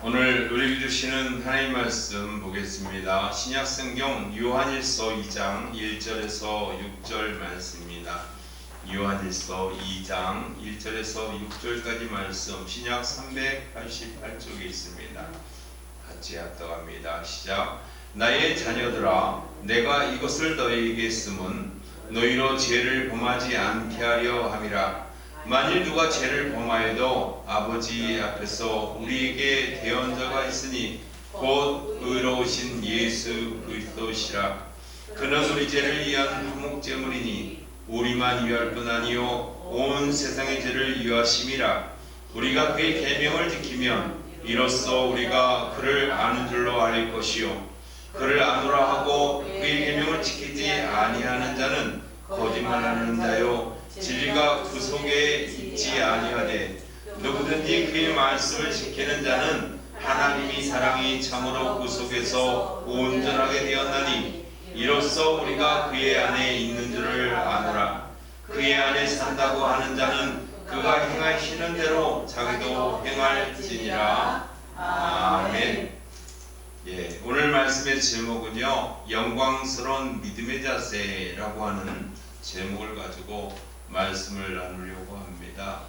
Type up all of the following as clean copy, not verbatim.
오늘 우리에게 주시는 하나님 말씀 보겠습니다. 신약성경 요한일서 2장 1절에서 6절 말씀입니다. 요한일서 2장 1절에서 6절까지 말씀, 신약 388쪽에 있습니다. 같이 합독합니다. 시작. 나의 자녀들아, 내가 이것을 너희에게 쓰면 너희로 죄를 범하지 않게 하려 함이라. 만일 누가 죄를 범하여도 아버지 앞에서 우리에게 대언자가 있으니 곧 의로우신 예수 그리스도시라. 그는 우리 죄를 위한 화목제물이니 우리만 위할 뿐 아니요 온 세상의 죄를 위하심이라. 우리가 그의 계명을 지키면 이로써 우리가 그를 아는 줄로 알 것이요 그를 아노라 하고 그의 계명을 지키지 아니하는 자는 거짓말하는 자요 진리가 그 속에 있지 아니하되 누구든지 그의 말씀을 지키는 자는 하나님의 사랑이 참으로 그 속에서 온전하게 되었나니 이로써 우리가 그의 안에 있는 줄을 아노라. 그의 안에 산다고 하는 자는 그가 행하시는 대로 자기도 행할지니라. 아멘. 오늘 말씀의 제목은요, 영광스러운 믿음의 자세라고 하는 제목을 가지고 말씀을 나누려고 합니다.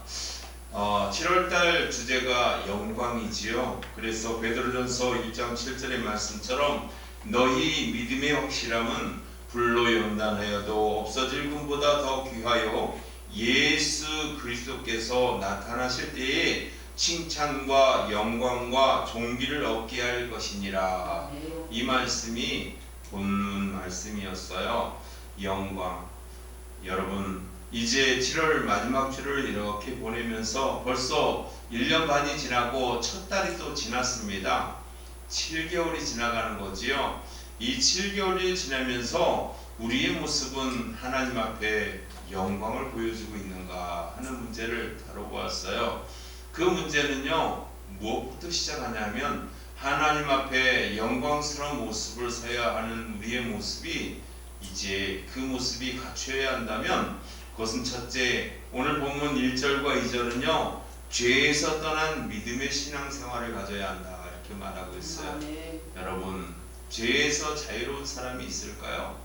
7월달 주제가 영광이지요. 그래서 베드로전서 1장 7절의 말씀처럼 너희 믿음의 확실함은 불로 연단하여도 없어질 금보다 더 귀하여 예수 그리스도께서 나타나실 때에 칭찬과 영광과 존귀를 얻게 할 것이니라. 이 말씀이 본문 말씀이었어요. 영광. 여러분, 이제 7월 마지막 주를 이렇게 보내면서 벌써 1년 반이 지나고 첫 달이 또 지났습니다. 7개월이 지나가는 거지요. 이 7개월이 지나면서 우리의 모습은 하나님 앞에 영광을 보여주고 있는가 하는 문제를 다뤄보았어요. 그 문제는요, 무엇부터 시작하냐면 하나님 앞에 영광스러운 모습을 서야 하는 우리의 모습이 이제 그 모습이 갖춰야 한다면 그것은 첫째, 오늘 본문 1절과 2절은요, 죄에서 떠난 믿음의 신앙생활을 가져야 한다 이렇게 말하고 있어요. 여러분, 죄에서 자유로운 사람이 있을까요?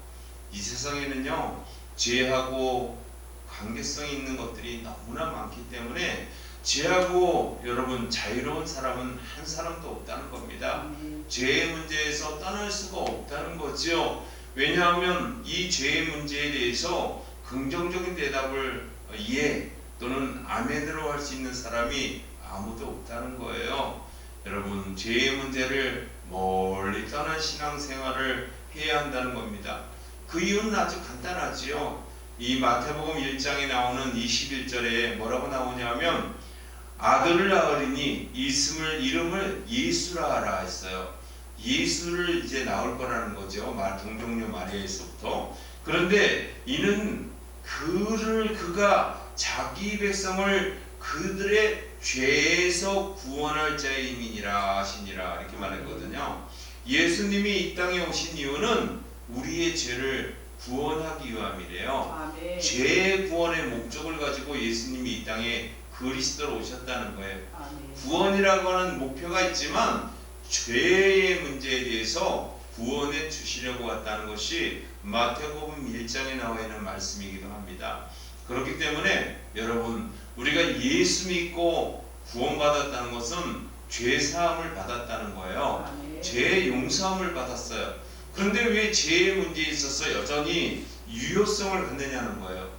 이 세상에는요, 죄하고 관계성이 있는 것들이 너무나 많기 때문에 죄하고 여러분 자유로운 사람은 한 사람도 없다는 겁니다. 죄의 문제에서 떠날 수가 없다는 거죠. 왜냐하면 이 죄의 문제에 대해서 긍정적인 대답을 예 또는 아멘으로 할 수 있는 사람이 아무도 없다는 거예요. 여러분, 죄의 문제를 멀리 떠난 신앙생활을 해야 한다는 겁니다. 그 이유는 아주 간단하지요. 이 마태복음 1장에 나오는 21절에 뭐라고 나오냐면 아들을 낳으리니 이름을 예수라 하라 했어요. 예수를 이제 낳을 거라는 거죠. 동정녀 마리아에서부터. 그런데 이는 그가 자기 백성을 그들의 죄에서 구원할 자의 이민이라 하시니라 이렇게 말했거든요. 예수님이 이 땅에 오신 이유는 우리의 죄를 구원하기 위함이래요. 죄의 구원의 목적을 가지고 예수님이 이 땅에 그리스도로 오셨다는 거예요. 구원이라고 하는 목표가 있지만 죄의 문제에 대해서 구원해 주시려고 왔다는 것이 마태복음 1장에 나와 있는 말씀이기도 합니다. 그렇기 때문에 여러분, 우리가 예수 믿고 구원받았다는 것은 죄 사함을 받았다는 거예요. 죄의 용서함을 받았어요. 그런데 왜 죄의 문제에 있어서 여전히 유효성을 갖느냐는 거예요.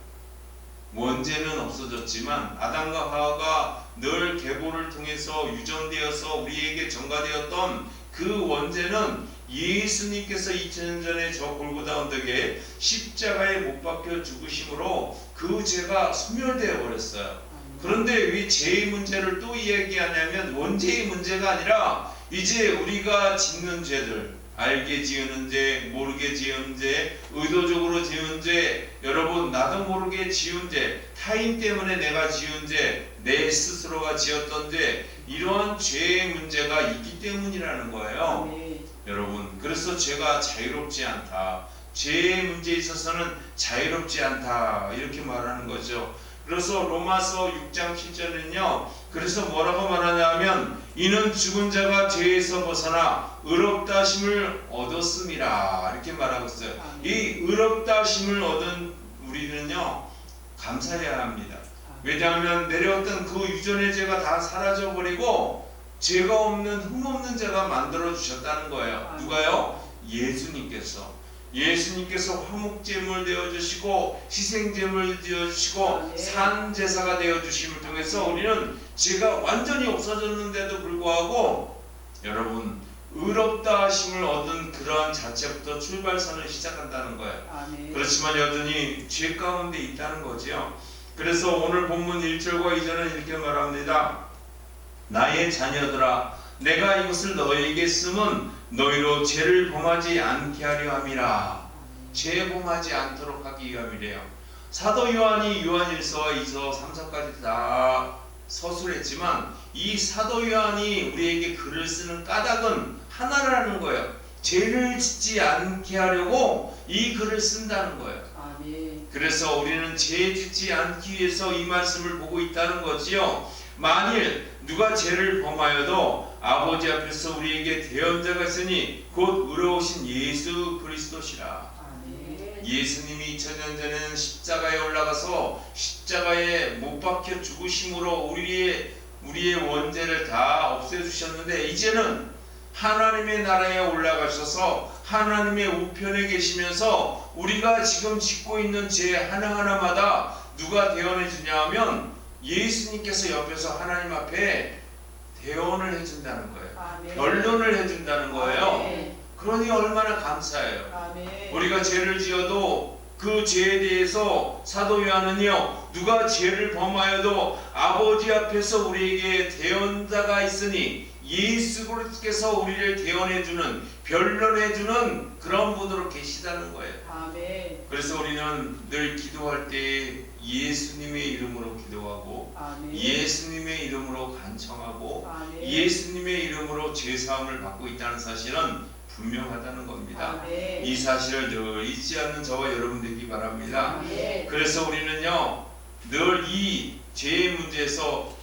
원죄는 없어졌지만 아담과 하와가 늘 계보를 통해서 유전되어서 우리에게 전가되었던 그 원죄는 예수님께서 2000년 전에 저 골고다 언덕에 십자가에 못 박혀 죽으심으로 그 죄가 소멸되어 버렸어요. 그런데 왜 죄의 문제를 또 이야기하냐면 원죄의 문제가 아니라 이제 우리가 짓는 죄들, 알게 지은 죄, 모르게 지은 죄, 의도적으로 지은 죄, 여러분 나도 모르게 지은 죄, 타인 때문에 내가 지은 죄, 내 스스로가 지었던 죄, 이러한 죄의 문제가 있기 때문이라는 거예요. 여러분, 그래서 죄가 자유롭지 않다, 죄의 문제에 있어서는 자유롭지 않다 이렇게 말하는 거죠. 그래서 로마서 6장 7절은요 그래서 뭐라고 말하냐면 이는 죽은 자가 죄에서 벗어나 의롭다 하심을 얻었음이라 이렇게 말하고 있어요. 이 의롭다 하심을 얻은 우리는요 감사해야 합니다. 왜냐하면 내려왔던 그 이전의 죄가 다 사라져 버리고 죄가 없는 흠없는 자가 만들어 주셨다는 거예요. 누가요? 예수님께서 화목제물 되어 주시고 희생제물 되어 주시고 산제사가 되어 주심을 통해서 우리는 죄가 완전히 없어졌는데도 불구하고 여러분 의롭다 하심을 얻은 그러한 자체부터 출발선을 시작한다는 거예요. 그렇지만 여전히 죄 가운데 있다는 거죠. 그래서 오늘 본문 1절과 2절은 이렇게 말합니다. 나의 자녀들아 내가 이것을 너희에게 쓰면 너희로 죄를 범하지 않게 하려 함이라. 죄 범하지 않도록 하기 위함이래요. 사도 요한이 요한일서와 2서 3서까지 다 서술했지만 이 사도 요한이 우리에게 글을 쓰는 까닭은 하나라는 거예요. 죄를 짓지 않게 하려고 이 글을 쓴다는 거예요. 그래서 우리는 죄 짓지 않기 위해서 이 말씀을 보고 있다는 거지요. 만일 누가 죄를 범하여도 아버지 앞에서 우리에게 대언자가 있으니 곧 의로우신 예수 그리스도시라. 예수님이 2000년 전에는 십자가에 올라가서 십자가에 못 박혀 죽으심으로 우리의 원죄를 다 없애주셨는데 이제는 하나님의 나라에 올라가셔서 하나님의 우편에 계시면서 우리가 지금 짓고 있는 죄 하나하나마다 누가 대언해 주냐 하면 예수님께서 옆에서 하나님 앞에 대언을 해준다는 거예요. 변론을 해준다는 거예요. 그러니 얼마나 감사해요. 우리가 죄를 지어도 그 죄에 대해서 사도 요한은요 누가 죄를 범하여도 아버지 앞에서 우리에게 대언자가 있으니 예수 그리스도께서 우리를 대언해주는 변론해주는 그런 분으로 계시다는 거예요. 그래서 우리는 늘 기도할 때 예수님의 이름으로 기도하고 예수님의 이름으로 간청하고 예수님의 이름으로 죄사함을 받고 있다는 사실은 분명하다는 겁니다. 이 사실을 늘 잊지 않는 저와 여러분 되기 바랍니다. 그래서 우리는요 늘 이 죄의 문제에서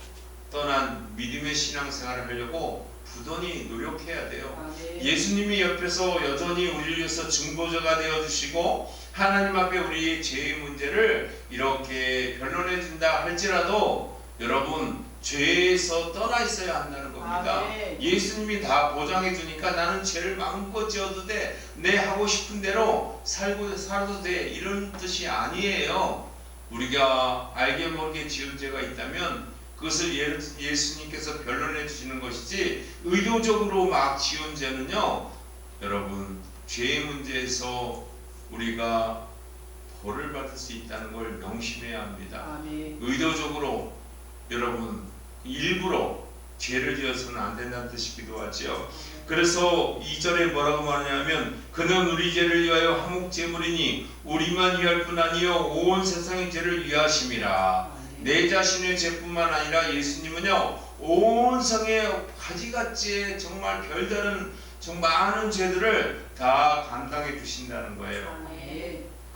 떠난 믿음의 신앙생활을 하려고 부단히 노력해야 돼요. 예수님이 옆에서 여전히 우리를 위해서 중보자가 되어주시고 하나님 앞에 우리의 죄의 문제를 이렇게 변론해 준다 할지라도 여러분 죄에서 떠나 있어야 한다는 겁니다. 예수님이 다 보장해 주니까 나는 죄를 마음껏 지어도 돼, 내 하고 싶은 대로 살아도 돼 이런 뜻이 아니에요. 우리가 알게 모르게 지은 죄가 있다면 그것을 예수님께서 변론해 주시는 것이지 의도적으로 막 지은 죄는요 여러분 죄의 문제에서 우리가 벌을 받을 수 있다는 걸 명심해야 합니다. 의도적으로 여러분 일부러 죄를 지어서는 안 된다는 뜻이기도 하죠. 그래서 2절에 뭐라고 말하냐면 그는 우리 죄를 위하여 화목제물이니 우리만 위할 뿐 아니요 온 세상의 죄를 위하심이라. 내 자신의 죄뿐만 아니라 예수님은요 온 성의 가지가지의 정말 별다른 정말 많은 죄들을 다 감당해 주신다는 거예요.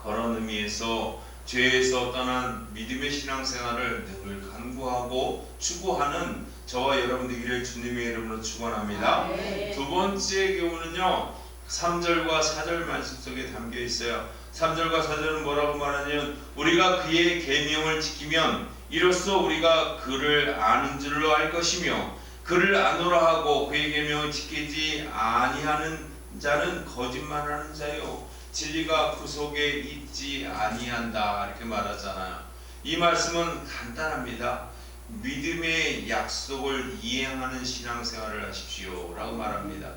그런 의미에서 죄에서 떠난 믿음의 신앙생활을 늘 간구하고 추구하는 저와 여러분 되기를 주님의 이름으로 축원합니다. 두 번째 교훈은요 3절과 4절 말씀 속에 담겨 있어요. 3절과 4절은 뭐라고 말하냐면 우리가 그의 계명을 지키면 이로써 우리가 그를 아는 줄로 알 것이며 그를 아노라 하고 그의 계명을 지키지 아니하는 자는 거짓말하는 자요 진리가 그 속에 있지 아니한다 이렇게 말하잖아요. 이 말씀은 간단합니다. 믿음의 약속을 이행하는 신앙생활을 하십시오 라고 말합니다.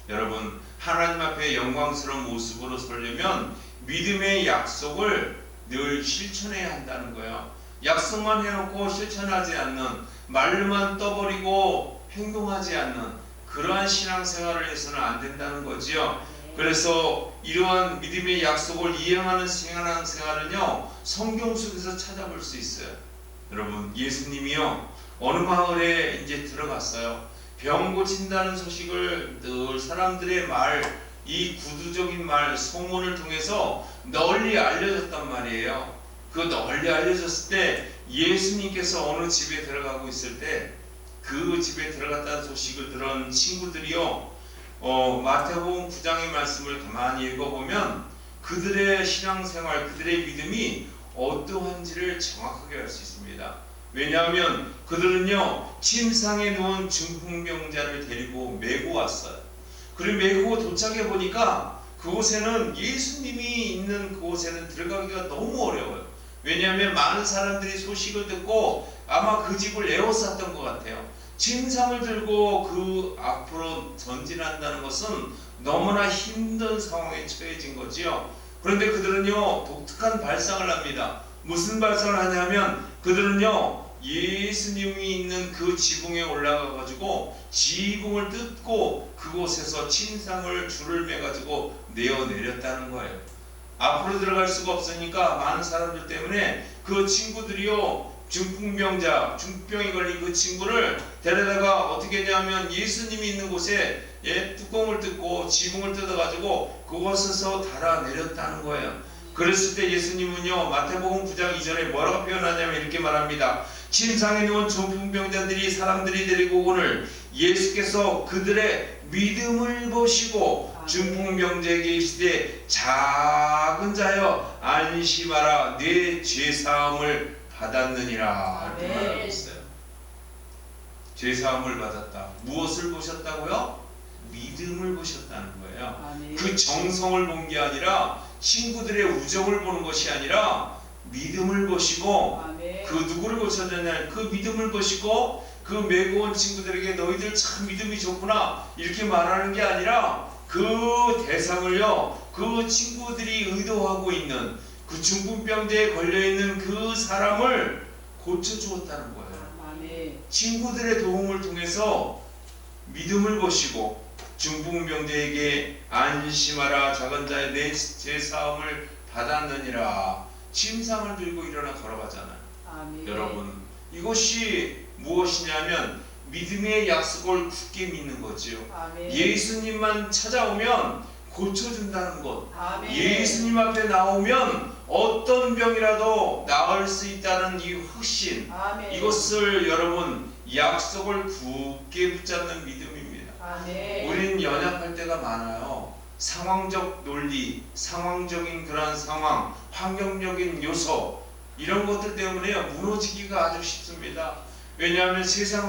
여러분 하나님 앞에 영광스러운 모습으로 서려면 믿음의 약속을 늘 실천해야 한다는 거예요. 약속만 해놓고 실천하지 않는 말로만 떠버리고 행동하지 않는 그러한 신앙생활을 해서는 안 된다는 거지요. 그래서 이러한 믿음의 약속을 이행하는 신앙생활은요 성경 속에서 찾아볼 수 있어요. 여러분 예수님이요 어느 마을에 이제 들어갔어요. 병 고친다는 소식을 늘 사람들의 말, 이 구두적인 말, 소문을 통해서 널리 알려졌단 말이에요. 그 널리 알려졌을 때 예수님께서 어느 집에 들어가고 있을 때 그 집에 들어갔다는 소식을 들은 친구들이요, 마태복음 9장의 말씀을 가만히 읽어보면 그들의 신앙생활, 그들의 믿음이 어떠한지를 정확하게 알 수 있습니다. 왜냐하면 그들은요, 침상에 누운 중풍병자를 데리고 메고 왔어요. 그리고 메고 도착해 보니까 그곳에는 예수님이 있는 그곳에는 들어가기가 너무 어려워요. 왜냐하면 많은 사람들이 소식을 듣고 아마 그 집을 에워쌌던 것 같아요. 침상을 들고 그 앞으로 전진한다는 것은 너무나 힘든 상황에 처해진 거지요. 그런데 그들은요, 독특한 발상을 합니다. 무슨 발상을 하냐면 그들은요, 예수님이 있는 그 지붕에 올라가 가지고 지붕을 뜯고 그곳에서 침상을 줄을 매 가지고 내렸다는 거예요. 앞으로 들어갈 수가 없으니까 많은 사람들 때문에 그 친구들이요, 중풍병자, 중풍병이 걸린 그 친구를 데려다가 어떻게 했냐면 예수님이 있는 곳에 뚜껑을 뜯고 지붕을 뜯어가지고 그곳에서 달아내렸다는 거예요. 그랬을 때 예수님은요, 마태복음 9장 2절에 뭐라고 표현하냐면 이렇게 말합니다. 침상에 누운 중풍병자들이 사람들이 데리고 오거늘 예수께서 그들의 믿음을 보시고 중풍병자에게 이르시되 작은 자여 안심하라 내 죄사함을 받았느니라. 이렇게 말하고 있어요. 죄사함을 받았다. 무엇을 보셨다고요? 믿음을 보셨다는 거예요. 그 정성을 본 게 아니라 친구들의 우정을 보는 것이 아니라 믿음을 보시고 그 누구를 보셨느냐, 그 믿음을 보시고 그 메고 온 친구들에게 너희들 참 믿음이 좋구나 이렇게 말하는 게 아니라 그 대상을요, 그 친구들이 의도하고 있는 그 중풍병자에 걸려있는 그 사람을 고쳐주었다는 거예요. 친구들의 도움을 통해서 믿음을 보시고 중풍병자에게 안심하라 작은 자의 내 죄사함을 받았느니라. 침상을 들고 일어나 걸어가잖아요. 여러분, 이것이 무엇이냐면 믿음의 약속을 굳게 믿는 거지요. 예수님만 찾아오면 고쳐준다는 것. 예수님 앞에 나오면 어떤 병이라도 나을 수 있다는 이 확신. 이것을 여러분 약속을 굳게 붙잡는 믿음입니다. 우리는 연약할 때가 많아요. 상황적 논리, 상황적인 그러한 상황, 환경적인 요소 이런 것들 때문에 무너지기가 아주 쉽습니다. 왜냐하면 세상